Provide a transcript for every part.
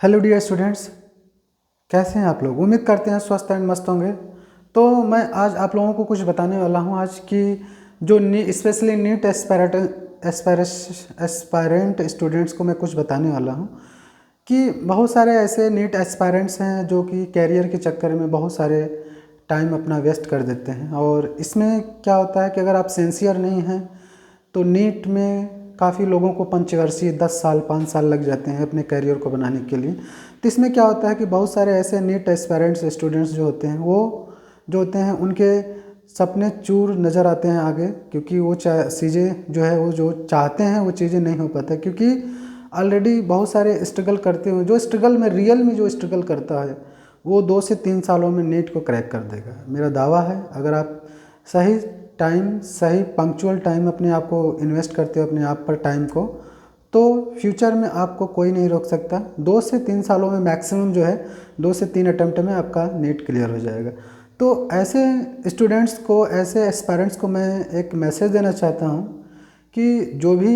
Hello dear students, कैसे हैं आप लोग। उम्मीद करते हैं स्वस्थ एंड मस्त होंगे। तो मैं आज आप लोगों को कुछ बताने वाला हूं आज की जो स्पेशली नीट एस्पायरेंट स्टूडेंट्स को मैं कुछ बताने वाला हूं कि बहुत सारे ऐसे नीट एस्पायरेंट्स हैं जो कि कैरियर के चक्कर में बहुत सारे टाइम अपना वेस्ट कर देते हैं। और इसमें क्या होता है कि अगर आप सिंसियर नहीं हैं तो नीट में काफ़ी लोगों को पंचवर्षीय 10 साल 5 साल लग जाते हैं अपने करियर को बनाने के लिए। तो इसमें क्या होता है कि बहुत सारे ऐसे नीट एस्पायरेंट्स स्टूडेंट्स जो होते हैं वो जो होते हैं उनके सपने चूर नज़र आते हैं आगे, क्योंकि वो चीज़ें जो है वो जो चाहते हैं वो चीज़ें नहीं हो पाता, क्योंकि ऑलरेडी बहुत सारे स्ट्रगल करते हुए जो स्ट्रगल में रियल में जो स्ट्रगल करता है वो 2 से 3 सालों में नीट को क्रैक कर देगा। मेरा दावा है, अगर आप सही टाइम सही पंक्चुअल टाइम अपने आप को इन्वेस्ट करते हो अपने आप पर टाइम को, तो फ्यूचर में आपको कोई नहीं रोक सकता। 2 से 3 सालों में मैक्सिमम जो है 2 से 3 अटेम्प्ट में आपका नीट क्लियर हो जाएगा। तो ऐसे स्टूडेंट्स को, ऐसे एस्पायरेंट्स को मैं एक मैसेज देना चाहता हूँ कि जो भी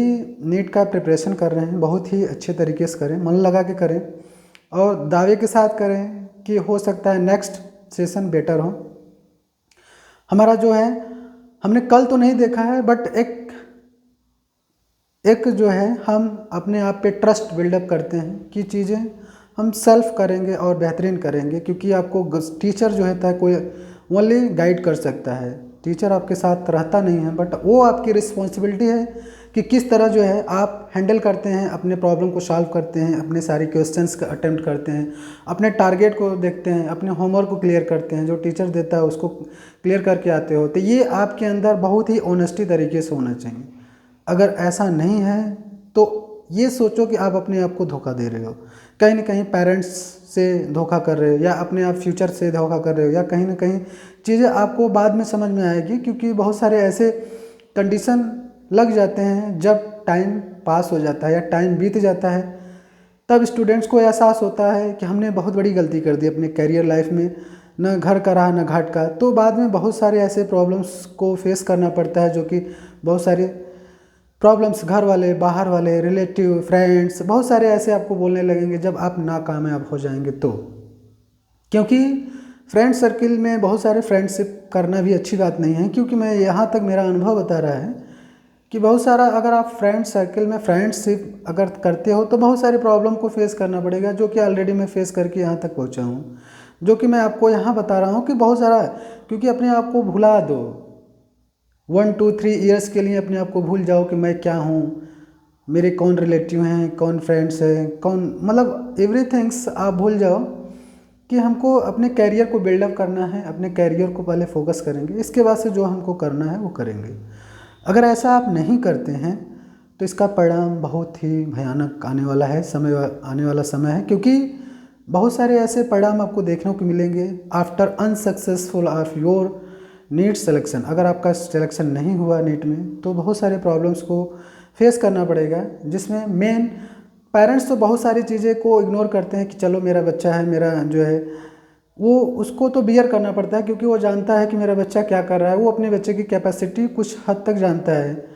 नीट का प्रिपरेशन कर रहे हैं बहुत ही अच्छे तरीके से करें, मन लगा के करें और दावे के साथ करें कि हो सकता है नेक्स्ट सेशन बेटर हो। हमारा जो है हमने कल तो नहीं देखा है, बट एक जो है हम अपने आप पे ट्रस्ट बिल्डअप करते हैं कि चीज़ें हम सेल्फ करेंगे और बेहतरीन करेंगे, क्योंकि आपको टीचर जो होता है कोई ओनली गाइड कर सकता है, टीचर आपके साथ रहता नहीं है। बट वो आपकी रिस्पॉन्सिबिलिटी है कि किस तरह जो है आप हैंडल करते हैं, अपने प्रॉब्लम को सॉल्व करते हैं, अपने सारी क्वेश्चंस का अटेम्प्ट करते हैं, अपने टारगेट को देखते हैं, अपने होमवर्क को क्लियर करते हैं, जो टीचर देता है उसको क्लियर करके आते हो। तो ये आपके अंदर बहुत ही ऑनेस्टी तरीके से होना चाहिए। अगर ऐसा नहीं है तो ये सोचो कि आप अपने आप को धोखा दे रहे हो, कहीं ना कहीं पेरेंट्स से धोखा कर रहे हो या अपने आप फ्यूचर से धोखा कर रहे हो, या कहीं ना कहीं चीज़ें आपको बाद में समझ में आएगी, क्योंकि बहुत सारे ऐसे कंडीशन लग जाते हैं जब टाइम पास हो जाता है या टाइम बीत जाता है, तब स्टूडेंट्स को एहसास होता है कि हमने बहुत बड़ी गलती कर दी अपने करियर लाइफ में, न घर का रहा न घाट का। तो बाद में बहुत सारे ऐसे प्रॉब्लम्स को फेस करना पड़ता है, जो कि बहुत सारे प्रॉब्लम्स घर वाले, बाहर वाले, रिलेटिव, फ्रेंड्स, बहुत सारे ऐसे आपको बोलने लगेंगे जब आप नाकामयाब हो जाएंगे तो। क्योंकि फ्रेंड सर्किल में बहुत सारे फ्रेंडशिप करना भी अच्छी बात नहीं है, क्योंकि मैं यहाँ तक मेरा अनुभव बता रहा है कि बहुत सारा अगर आप फ्रेंड सर्किल में फ्रेंडशिप अगर करते हो तो बहुत सारे प्रॉब्लम को फेस करना पड़ेगा, जो कि ऑलरेडी मैं फेस करके यहाँ तक पहुँचा हूँ, जो कि मैं आपको यहाँ बता रहा हूँ कि बहुत सारा, क्योंकि अपने आप को भुला दो 1-2-3 ईयर्स के लिए, अपने आप को भूल जाओ कि मैं क्या हूँ, मेरे कौन रिलेटिव हैं, कौन फ्रेंड्स हैं, कौन, मतलब एवरीथिंग्स आप भूल जाओ कि हमको अपने कैरियर को बिल्डअप करना है, अपने कैरियर को पहले फोकस करेंगे, इसके बाद से जो हमको करना है वो करेंगे। अगर ऐसा आप नहीं करते हैं तो इसका परिणाम बहुत ही भयानक आने वाला है, आने वाला समय है, क्योंकि बहुत सारे ऐसे परिणाम आपको देखने को मिलेंगे after unsuccessful of your NEET selection. अगर आपका सिलेक्शन नहीं हुआ नीट में तो बहुत सारे प्रॉब्लम्स को फेस करना पड़ेगा, जिसमें मेन पेरेंट्स तो बहुत सारी चीज़ें को इग्नोर करते हैं कि चलो मेरा बच्चा है, मेरा जो है वो उसको तो बियर करना पड़ता है, क्योंकि वो जानता है कि मेरा बच्चा क्या कर रहा है, वो अपने बच्चे की कैपेसिटी कुछ हद तक जानता है।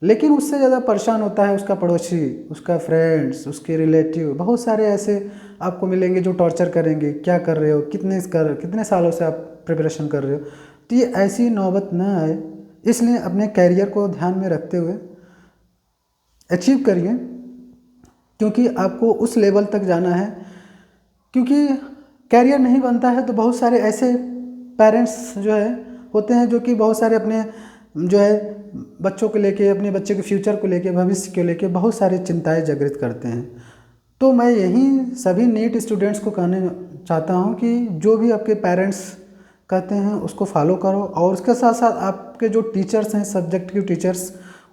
लेकिन उससे ज़्यादा परेशान होता है उसका पड़ोसी, उसका फ्रेंड्स, उसके रिलेटिव, बहुत सारे ऐसे आपको मिलेंगे जो टॉर्चर करेंगे, क्या कर रहे हो, कितने सालों से आप प्रिपरेशन कर रहे हो। तो ये ऐसी नौबत ना आए, इसलिए अपने कैरियर को ध्यान में रखते हुए अचीव करिए, क्योंकि आपको उस लेवल तक जाना है। क्योंकि कैरियर नहीं बनता है तो बहुत सारे ऐसे पेरेंट्स जो है होते हैं जो कि बहुत सारे अपने जो है बच्चों को लेके, अपने बच्चे के फ्यूचर को लेके, भविष्य को लेके बहुत सारी चिंताएं जागृत करते हैं। तो मैं यही सभी नीट स्टूडेंट्स को कहना चाहता हूँ कि जो भी आपके पेरेंट्स कहते हैं उसको फॉलो करो, और उसके साथ साथ आपके जो टीचर्स हैं, सब्जेक्ट के टीचर्स,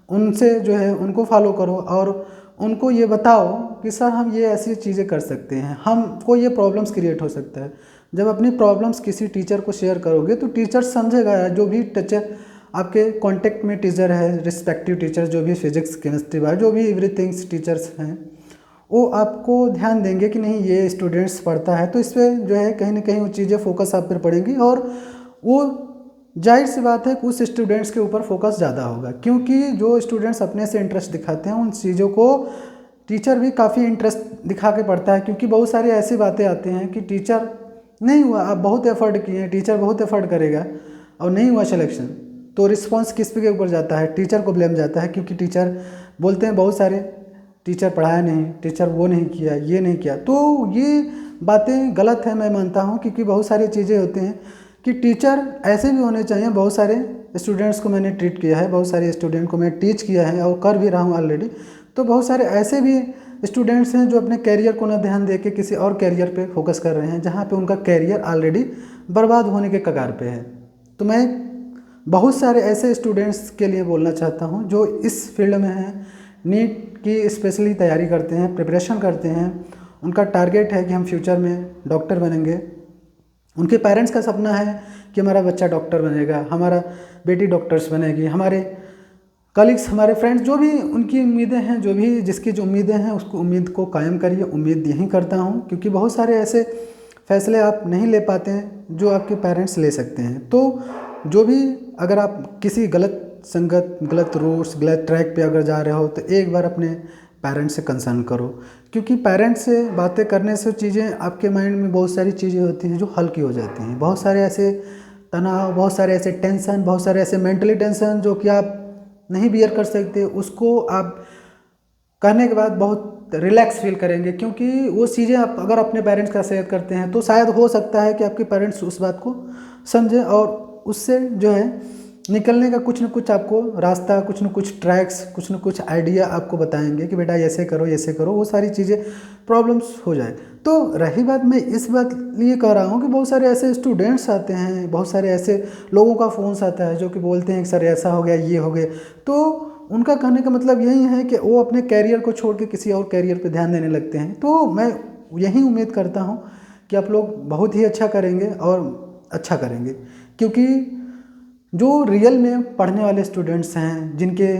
उनसे जो है उनको फॉलो करो और उनको ये बताओ कि सर हम ये ऐसी चीज़ें कर सकते हैं, हमको ये प्रॉब्लम्स क्रिएट हो सकता है। जब अपनी प्रॉब्लम्स किसी टीचर को शेयर करोगे तो टीचर समझेगा, जो भी टीचर आपके कांटेक्ट में टीचर है, रिस्पेक्टिव टीचर जो भी फिजिक्स केमिस्ट्री बायो जो भी एवरीथिंग्स टीचर्स हैं, वो आपको ध्यान देंगे कि नहीं ये स्टूडेंट्स पढ़ता है, तो इस पर जो है कहीं ना कहीं वो चीज़ें फोकस आप पर पड़ेंगी, और वो जाहिर सी बात है कि उस स्टूडेंट्स के ऊपर फोकस ज़्यादा होगा, क्योंकि जो स्टूडेंट्स अपने से इंटरेस्ट दिखाते हैं उन चीज़ों को टीचर भी काफ़ी इंटरेस्ट दिखा के पढ़ता है, क्योंकि बहुत सारी ऐसी बातें आती हैं कि टीचर नहीं हुआ, आप बहुत एफर्ट किए हैं, टीचर बहुत एफर्ट करेगा और नहीं हुआ सिलेक्शन, तो रिस्पॉन्स किस पे के ऊपर जाता है? टीचर को ब्लेम जाता है, क्योंकि टीचर बोलते हैं बहुत सारे, टीचर पढ़ाया नहीं, टीचर वो नहीं किया, ये नहीं किया। तो ये बातें गलत है, मैं मानता हूँ, क्योंकि बहुत सारी चीज़ें होती हैं कि टीचर ऐसे भी होने चाहिए। बहुत सारे स्टूडेंट्स को मैंने ट्रीट किया है, बहुत सारे स्टूडेंट को मैं टीच किया है और कर भी रहा हूँ ऑलरेडी। तो बहुत सारे ऐसे भी स्टूडेंट्स हैं जो अपने कैरियर को ना ध्यान दे के किसी और कैरियर पे फोकस कर रहे हैं, जहाँ पे उनका कैरियर ऑलरेडी बर्बाद होने के कगार पे है। तो मैं बहुत सारे ऐसे स्टूडेंट्स के लिए बोलना चाहता हूँ जो इस फील्ड में हैं, नीट की स्पेशली तैयारी करते हैं, प्रिपरेशन करते हैं, उनका टारगेट है कि हम फ्यूचर में डॉक्टर बनेंगे। उनके पेरेंट्स का सपना है कि हमारा बच्चा डॉक्टर बनेगा, हमारा बेटी डॉक्टर्स बनेगी, हमारे कलीग्स, हमारे फ्रेंड्स, जो भी उनकी उम्मीदें हैं, जो भी जिसकी जो उम्मीदें हैं, उसको उम्मीद को कायम करिए। उम्मीद यही करता हूँ, क्योंकि बहुत सारे ऐसे फैसले आप नहीं ले पाते हैं जो आपके पेरेंट्स ले सकते हैं। तो जो भी, अगर आप किसी गलत संगत, गलत रूट्स, गलत ट्रैक पे अगर जा रहे हो, तो एक बार अपने पेरेंट्स से कंसर्न करो, क्योंकि पेरेंट्स से बातें करने से चीज़ें आपके माइंड में बहुत सारी चीज़ें होती हैं जो हल्की हो जाती हैं। बहुत सारे ऐसे तनाव, बहुत सारे ऐसे टेंशन, बहुत सारे ऐसे मेंटली टेंशन जो कि आप नहीं बियर कर सकते, उसको आप कहने के बाद बहुत रिलैक्स फील करेंगे, क्योंकि वो चीज़ें आप अगर अपने पेरेंट्स का शेयर करते हैं तो शायद हो सकता है कि आपके पेरेंट्स उस बात को समझें और उससे जो है निकलने का कुछ न कुछ आपको रास्ता, कुछ न कुछ ट्रैक्स, कुछ न कुछ आइडिया आपको बताएंगे कि बेटा ऐसे करो, ऐसे करो, वो सारी चीज़ें प्रॉब्लम्स हो जाए। तो रही बात, मैं इस बात लिए कह रहा हूँ कि बहुत सारे ऐसे स्टूडेंट्स आते हैं, बहुत सारे ऐसे लोगों का फ़ोन्स आता है जो कि बोलते हैं कि सर ऐसा हो गया, ये हो गया। तो उनका कहने का मतलब यही है कि वो अपने कैरियर को छोड़ के किसी और कैरियर पे ध्यान देने लगते हैं। तो मैं यही उम्मीद करता हूँ कि आप लोग बहुत ही अच्छा करेंगे और अच्छा करेंगे, क्योंकि जो रियल में पढ़ने वाले स्टूडेंट्स हैं, जिनके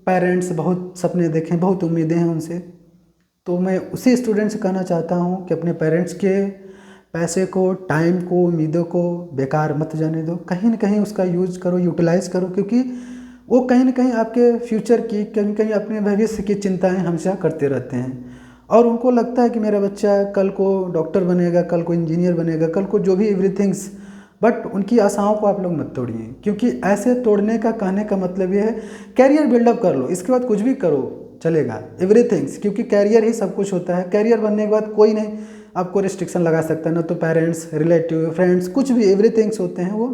पेरेंट्स बहुत सपने देखें, बहुत उम्मीदें हैं उनसे, तो मैं उसी स्टूडेंट से कहना चाहता हूँ कि अपने पेरेंट्स के पैसे को, टाइम को, उम्मीदों को बेकार मत जाने दो। कहीं ना कहीं उसका यूज़ करो, यूटिलाइज़ करो, क्योंकि वो कहीं ना कहीं आपके फ्यूचर की, कहीं कहीं अपने भविष्य की चिंताएं हमेशा करते रहते हैं। और उनको लगता है कि मेरा बच्चा कल को डॉक्टर बनेगा, कल को इंजीनियर बनेगा, कल को जो भी एवरीथिंग्स। बट उनकी आशाओं को आप लोग मत तोड़िए, क्योंकि ऐसे तोड़ने का कहने का मतलब ये है कैरियर बिल्डअप कर लो, इसके बाद कुछ भी करो चलेगा, एवरीथिंग्स, क्योंकि कैरियर ही सब कुछ होता है। कैरियर बनने के बाद कोई नहीं आपको रिस्ट्रिक्शन लगा सकता, ना तो पेरेंट्स, रिलेटिव, फ्रेंड्स, कुछ भी एवरीथिंग्स होते हैं, वो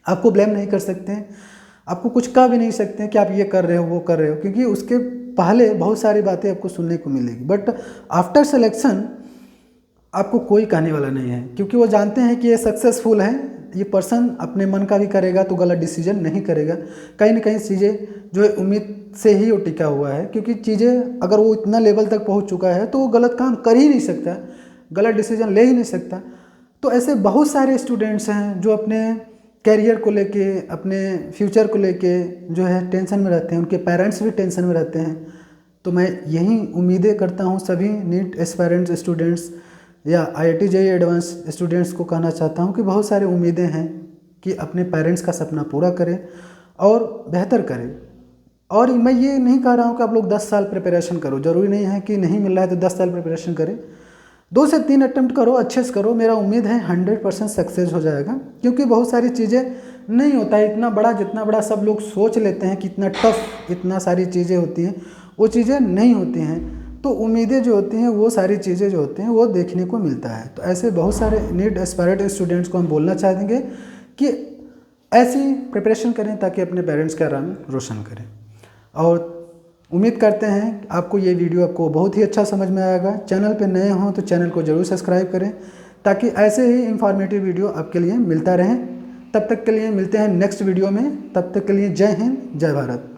आपको ब्लेम नहीं कर सकते हैं, आपको कुछ कह भी नहीं सकते हैं कि आप ये कर रहे हो, वो कर रहे हो, क्योंकि उसके पहले बहुत सारी बातें आपको सुनने को मिलेगी। बट आफ्टर सिलेक्शन आपको कोई कहने वाला नहीं है, क्योंकि वो जानते हैं कि ये सक्सेसफुल है, ये पर्सन अपने मन का भी करेगा तो गलत डिसीजन नहीं करेगा। कहीं ना कहीं चीज़ें जो है उम्मीद से ही वो टिका हुआ है, क्योंकि चीज़ें अगर वो इतना लेवल तक पहुंच चुका है तो वो गलत काम कर ही नहीं सकता, गलत डिसीजन ले ही नहीं सकता। तो ऐसे बहुत सारे स्टूडेंट्स हैं जो अपने कैरियर को लेके, अपने फ्यूचर को लेके जो है टेंशन में रहते हैं, उनके पेरेंट्स भी टेंशन में रहते हैं। तो मैं यही उम्मीदें करता हूँ सभी नीट एस्पायरेंट्स स्टूडेंट्स या IIT JEE एडवांस स्टूडेंट्स को कहना चाहता हूँ कि बहुत सारी उम्मीदें हैं कि अपने पेरेंट्स का सपना पूरा करें और बेहतर करें। और मैं ये नहीं कह रहा हूँ कि आप लोग 10 साल प्रिपरेशन करो, ज़रूरी नहीं है कि नहीं मिल रहा है तो 10 साल प्रिपरेशन करें, 2 से 3 अटेम्प्ट करो, अच्छे से करो, मेरा उम्मीद है 100% सक्सेस हो जाएगा। क्योंकि बहुत सारी चीज़ें नहीं होता है इतना बड़ा, जितना बड़ा सब लोग सोच लेते हैं कि इतना टफ, इतना सारी चीज़ें होती हैं, वो चीज़ें नहीं होती हैं। तो उम्मीदें जो होती हैं, वो सारी चीज़ें जो होती हैं वो देखने को मिलता है। तो ऐसे बहुत सारे नीट एस्पायरेंट स्टूडेंट्स को हम बोलना चाहेंगे कि ऐसी प्रिपरेशन करें ताकि अपने पेरेंट्स का नाम रोशन करें। और उम्मीद करते हैं आपको ये वीडियो आपको बहुत ही अच्छा समझ में आएगा। चैनल पे नए हों तो चैनल को ज़रूर सब्सक्राइब करें, ताकि ऐसे ही इंफॉर्मेटिव वीडियो आपके लिए मिलता रहे। तब तक के लिए मिलते हैं नेक्स्ट वीडियो में, तब तक के लिए जय हिंद, जय भारत।